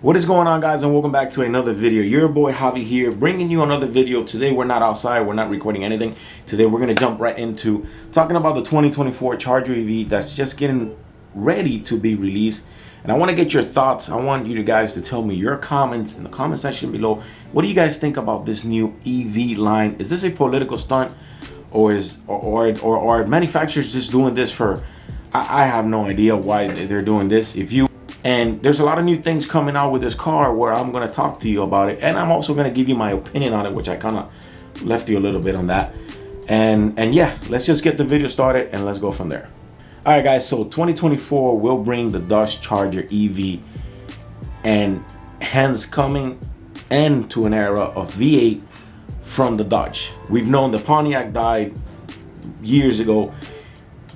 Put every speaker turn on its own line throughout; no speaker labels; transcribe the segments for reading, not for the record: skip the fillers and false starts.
What is going on, guys, and welcome back to another video. Your boy Javi here, bringing you another video. Today we're not outside, we're not recording anything. Today we're gonna jump right into talking about the 2024 Charger EV that's just getting ready to be released. And I want to get your thoughts. I want you guys to tell me your comments in the comment section below. What do you guys think about this new EV line? Is this a political stunt, or are manufacturers just doing this for? I have no idea why they're doing this. And there's a lot of new things coming out with this car where I'm going to talk to you about it. And I'm also going to give you my opinion on it, which I kind of left you a little bit on that. And yeah, let's just get the video started and let's go from there. All right, guys, so 2024 will bring the Dodge Charger EV, and hence coming into an era of V8 from the Dodge. We've known the Pontiac died years ago.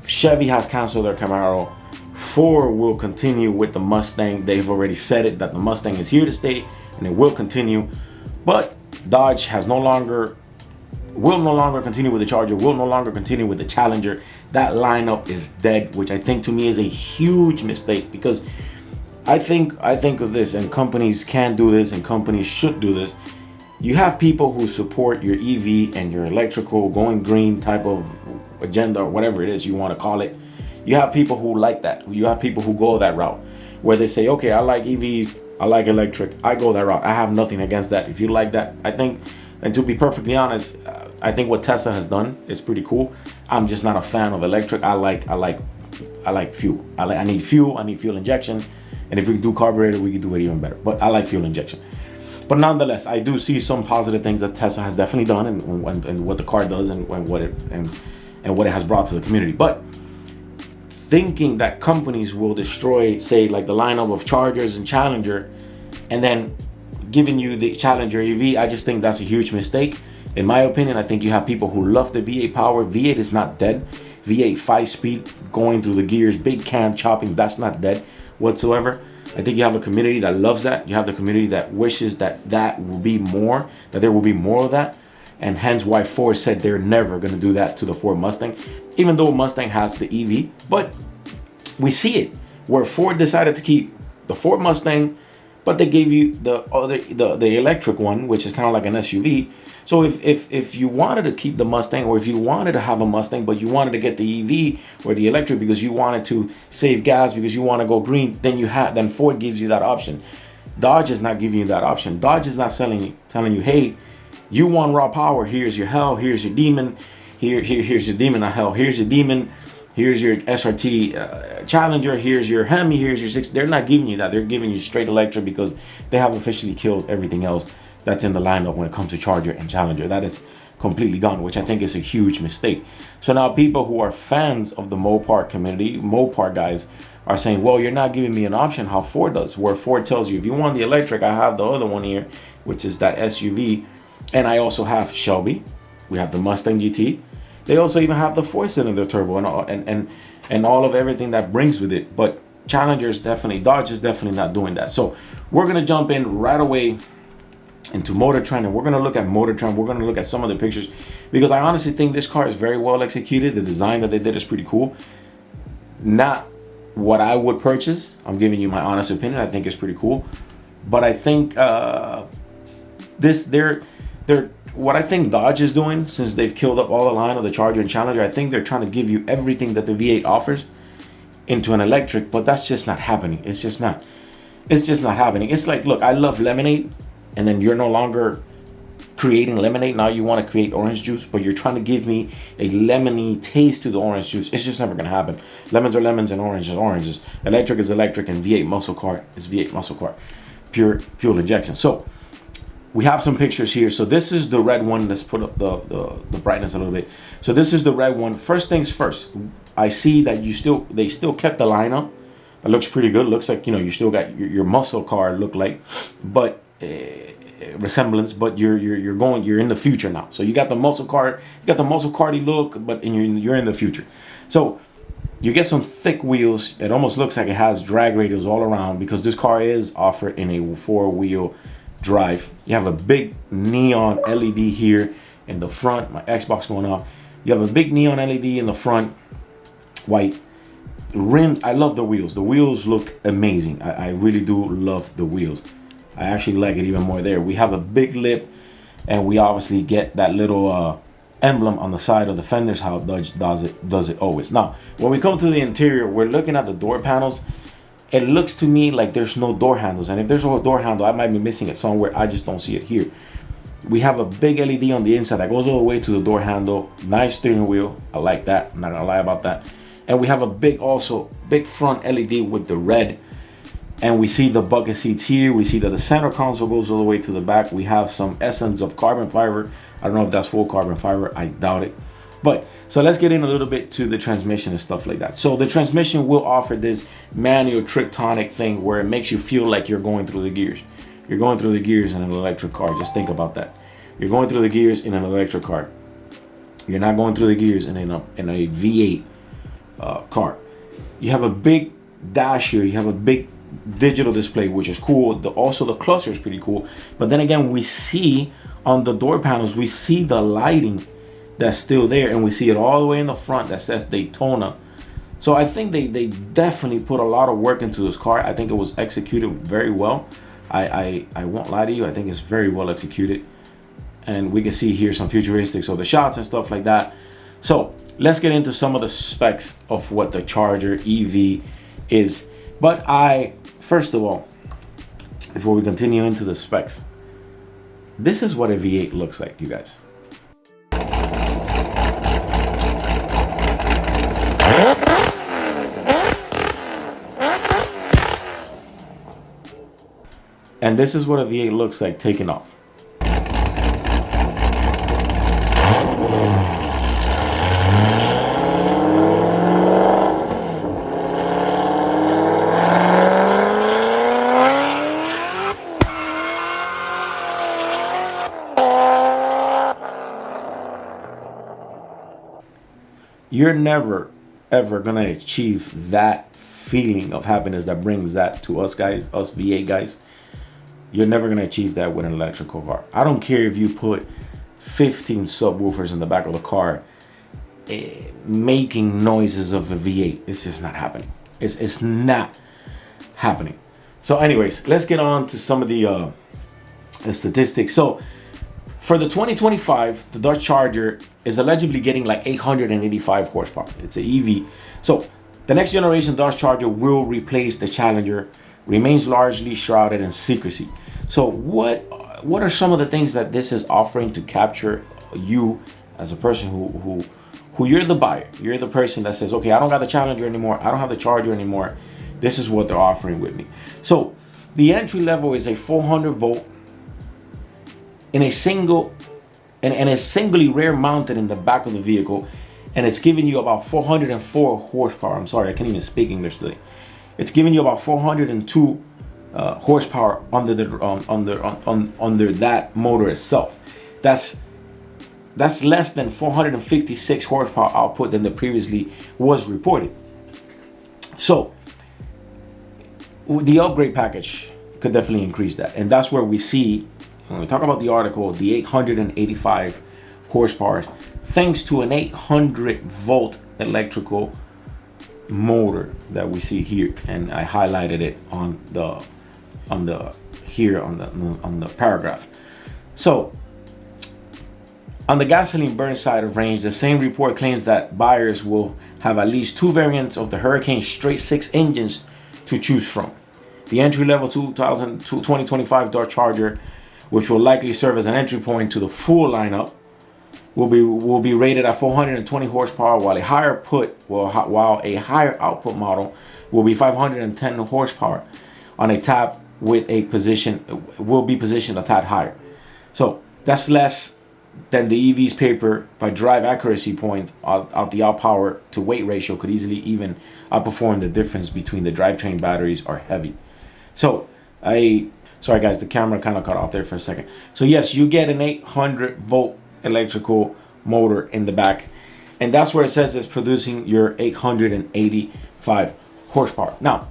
Chevy has canceled their Camaro. Ford will continue with the Mustang. They've already said it that the Mustang is here to stay and it will continue. But Dodge will no longer continue with the Charger, will no longer continue with the Challenger. That lineup is dead, which I think to me is a huge mistake, because I think of this, and companies can do this and companies should do this. You have people who support your EV and your electrical going green type of agenda, or whatever it is you want to call it. You have people who like that. You have people who go that route, where they say, okay, I like EVs, I like electric, I go that route. I have nothing against that. If you like that, I think, and to be perfectly honest, I think what Tesla has done is pretty cool. I'm just not a fan of electric. I like fuel. I need fuel. I need fuel injection. And if we can do carburetor, we can do it even better. But I like fuel injection. But nonetheless, I do see some positive things that Tesla has definitely done, and what the car does, and what it has brought to the community. But thinking that companies will destroy, say, like the lineup of Chargers and Challenger, and then giving you the Challenger EV, I just think that's a huge mistake. In my opinion, I think you have people who love the V8 power. V8 is not dead. V8 5-speed going through the gears, big cam chopping, that's not dead whatsoever. I think you have a community that loves that. You have the community that wishes that will be more, that there will be more of that. And hence why Ford said they're never going to do that to the Ford Mustang, even though Mustang has the EV. But we see it where Ford decided to keep the Ford Mustang, but they gave you the electric one, which is kind of like an SUV. So if you wanted to keep the Mustang, or if you wanted to have a Mustang, but you wanted to get the EV or the electric because you wanted to save gas, because you want to go green, then Ford gives you that option. Dodge is not giving you that option. Dodge is not telling you, hey, you want raw power, here's your hell, here's your demon, here's your demon of hell, here's your demon, here's your SRT Challenger, here's your Hemi, here's your 6. They're not giving you that. They're giving you straight electric, because they have officially killed everything else that's in the lineup when it comes to Charger and Challenger. That is completely gone, which I think is a huge mistake. So now people who are fans of the Mopar community, Mopar guys, are saying, well, you're not giving me an option how Ford does, where Ford tells you, if you want the electric, I have the other one here, which is that SUV. And I also have Shelby. We have the Mustang GT. They also even have the 4-cylinder turbo and all of everything that brings with it. But Dodge is definitely not doing that. So we're going to jump in right away into Motor Trend, and we're going to look at Motor Trend. We're going to look at some of the pictures, because I honestly think this car is very well executed. The design that they did is pretty cool. Not what I would purchase. I'm giving you my honest opinion. I think it's pretty cool. But I think what I think Dodge is doing, since they've killed up all the line of the Charger and Challenger, I think they're trying to give you everything that the V8 offers into an electric, but that's just not happening. It's just not happening. It's like, look, I love lemonade, and then you're no longer creating lemonade. Now you want to create orange juice, but you're trying to give me a lemony taste to the orange juice. It's just never going to happen. Lemons are lemons and oranges are oranges. Electric is electric, and V8 muscle car is V8 muscle car. Pure fuel injection. So we have some pictures here. So this is the red one. Let's put up the brightness a little bit. So this is the red one. First things first, I see that they still kept the lineup. It looks pretty good. It looks like, you still got your muscle car look like, but resemblance. But you're in the future now. So you got the muscle car, cardy look, but you're in the future. So you get some thick wheels. It almost looks like it has drag radials all around, because this car is offered in a 4-wheel drive. You have a big neon LED here in the front. My Xbox going off. You have a big neon LED in the front, white. Rims, I love the wheels. The wheels look amazing. I really do love the wheels. I actually like it even more there. We have a big lip, and we obviously get that little emblem on the side of the fenders, how Dodge does it always. Now, when we come to the interior, we're looking at the door panels. It looks to me like there's no door handles, and if there's a door handle, I might be missing it somewhere. I just don't see it here. We have a big LED on the inside that goes all the way to the door handle. Nice steering wheel. I like that. I'm not gonna lie about that. And we have a big front LED with the red. And we see the bucket seats here. We see that the center console goes all the way to the back. We have some essence of carbon fiber. I don't know if that's full carbon fiber. I doubt it. But so let's get in a little bit to the transmission and stuff like that. So the transmission will offer this manual tricktonic thing where it makes you feel like you're going through the gears. You're going through the gears in an electric car. Just think about that. You're going through the gears in an electric car. You're not going through the gears in a V8 car. You have a big dash here. You have a big digital display, which is cool. Also the cluster is pretty cool. But then again, we see on the door panels, we see the lighting that's still there, and we see it all the way in the front that says Daytona. So I think they definitely put a lot of work into this car. I think it was executed very well. I won't lie to you. I think it's very well executed. And we can see here some futuristics of the shots and stuff like that. So let's get into some of the specs of what the Charger EV is. But first of all, before we continue into the specs, this is what a V8 looks like, you guys. And this is what a V8 looks like taking off. You're never, ever gonna achieve that feeling of happiness that brings that to us guys, us V8 guys. You're never gonna achieve that with an electrical car. I don't care if you put 15 subwoofers in the back of the car making noises of a V8. It's just not happening. It's not happening. So anyways, let's get on to some of the statistics. So for the 2025, the Dodge Charger is allegedly getting like 885 horsepower. It's an EV. So the next generation Dodge Charger will replace the Challenger, remains largely shrouded in secrecy. So what are some of the things that this is offering to capture you as a person who you're the buyer? You're the person that says, okay, I don't got the Challenger anymore. I don't have the Charger anymore. This is what they're offering with me. So the entry level is a 400 volt in a single and is singly rear mounted in the back of the vehicle, and it's giving you about 404 horsepower. I'm sorry, I can't even speak English today. It's giving you about 402 horsepower under that motor itself. That's less than 456 horsepower output than the previously was reported. So the upgrade package could definitely increase that, and that's where we see, when we talk about the article, the 885 horsepower, thanks to an 800 volt electrical motor that we see here, and I highlighted it on the paragraph. So on the gasoline burn side of range, the same report claims that buyers will have at least two variants of the Hurricane straight six engines to choose from. The entry level 2025 Dodge Charger, which will likely serve as an entry point to the full lineup, will be rated at 420 horsepower, while a higher output model will be 510 horsepower on a tap with a will be positioned a tad higher. So that's less than the EV's paper by drive accuracy point. Out the power to weight ratio could easily even outperform the difference between the drivetrain batteries are heavy. So sorry guys, the camera kind of cut off there for a second. So yes, you get an 800 volt electrical motor in the back, and that's where it says it's producing your 885 horsepower. Now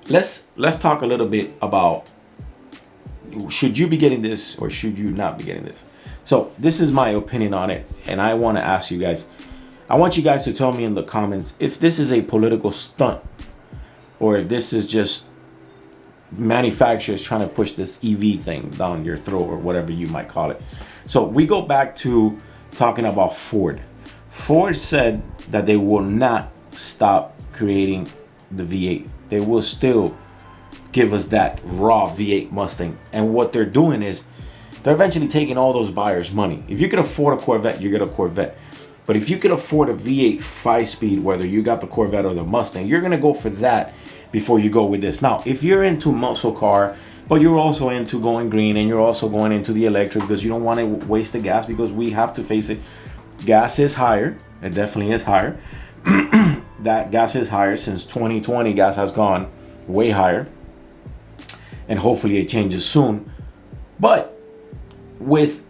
let's talk a little bit about, should you be getting this or should you not be getting this? So this is my opinion on it, and I want to ask you guys, I want you guys to tell me in the comments if this is a political stunt or if this is just manufacturers trying to push this EV thing down your throat or whatever you might call it. So we go back to talking about Ford. Ford said that they will not stop creating the V8. They will still give us that raw V8 Mustang. And what they're doing is they're eventually taking all those buyers' money. If you could afford a Corvette, you get a Corvette. But if you could afford a V8 5-speed, whether you got the Corvette or the Mustang, you're gonna go for that before you go with this. Now, if you're into muscle car, but you're also into going green and you're also going into the electric because you don't want to waste the gas, because we have to face it, gas is higher. It definitely is higher. That gas is higher. Since 2020, gas has gone way higher, and hopefully it changes soon. But with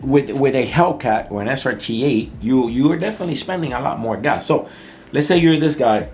a Hellcat or an SRT8, you are definitely spending a lot more gas. So let's say you're this guy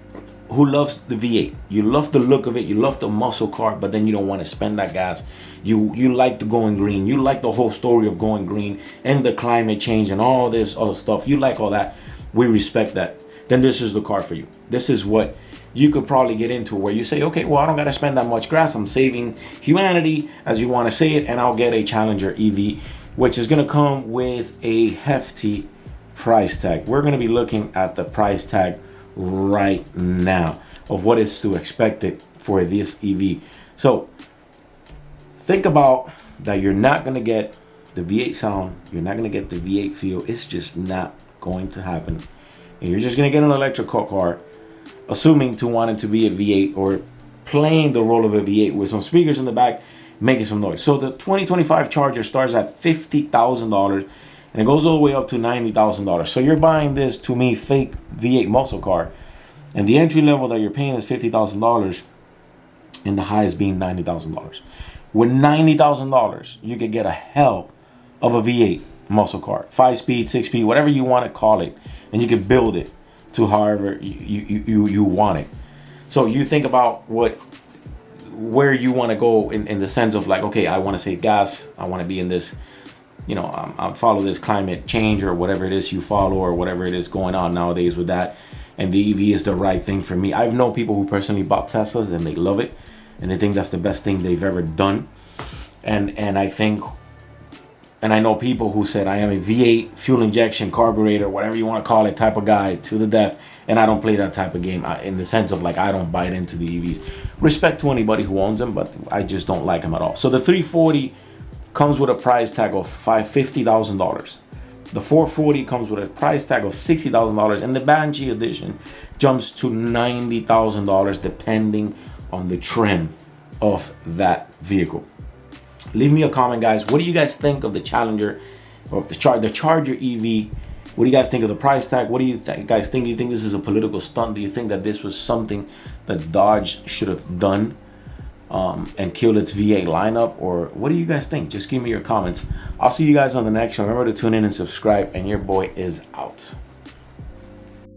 who loves the V8. You love the look of it, you love the muscle car, but then you don't want to spend that gas. You like the going green, you like the whole story of going green and the climate change and all this other stuff. You like all that. We respect that. Then this is the car for you. This is what you could probably get into, where you say, okay, well, I don't got to spend that much gas. I'm saving humanity, as you want to say it, and I'll get a Challenger EV, which is going to come with a hefty price tag. We're going to be looking at the price tag right now of what is to expect it for this EV. So think about that. You're not going to get the V8 sound. You're not going to get the V8 feel. It's just not going to happen. And you're just going to get an electric car, assuming to want it to be a V8 or playing the role of a V8 with some speakers in the back, making some noise. So the 2025 Charger starts at $50,000 and it goes all the way up to $90,000. So you're buying this, to me, fake V8 muscle car, and the entry level that you're paying is $50,000 and the highest being $90,000. With $90,000, you could get a hell of a V8 muscle car, 5-speed, 6-speed, whatever you want to call it, and you can build it to however you want it. So you think about where you want to go in the sense of like, okay, I want to save gas, I want to be in this, you know, I follow this climate change or whatever it is you follow or whatever it is going on nowadays with that, and the EV is the right thing for me. I've known people who personally bought Teslas and they love it and they think that's the best thing they've ever done, and I know people who said, I am a V8 fuel injection carburetor, whatever you want to call it, type of guy to the death, and I don't play that type of game in the sense of like I don't bite into the EVs. Respect to anybody who owns them, but I just don't like them at all. So the 340 comes with a price tag of $50,000. The 440 comes with a price tag of $60,000, and the Banshee edition jumps to $90,000 depending on the trim of that vehicle. Leave me a comment, guys. What do you guys think of the Challenger, or the Charger EV? What do you guys think of the price tag? What do you guys think? Do you think this is a political stunt? Do you think that this was something that Dodge should have done and killed its V8 lineup? Or what do you guys think? Just give me your comments. I'll see you guys on the next show. Remember to tune in and subscribe, and your boy is out.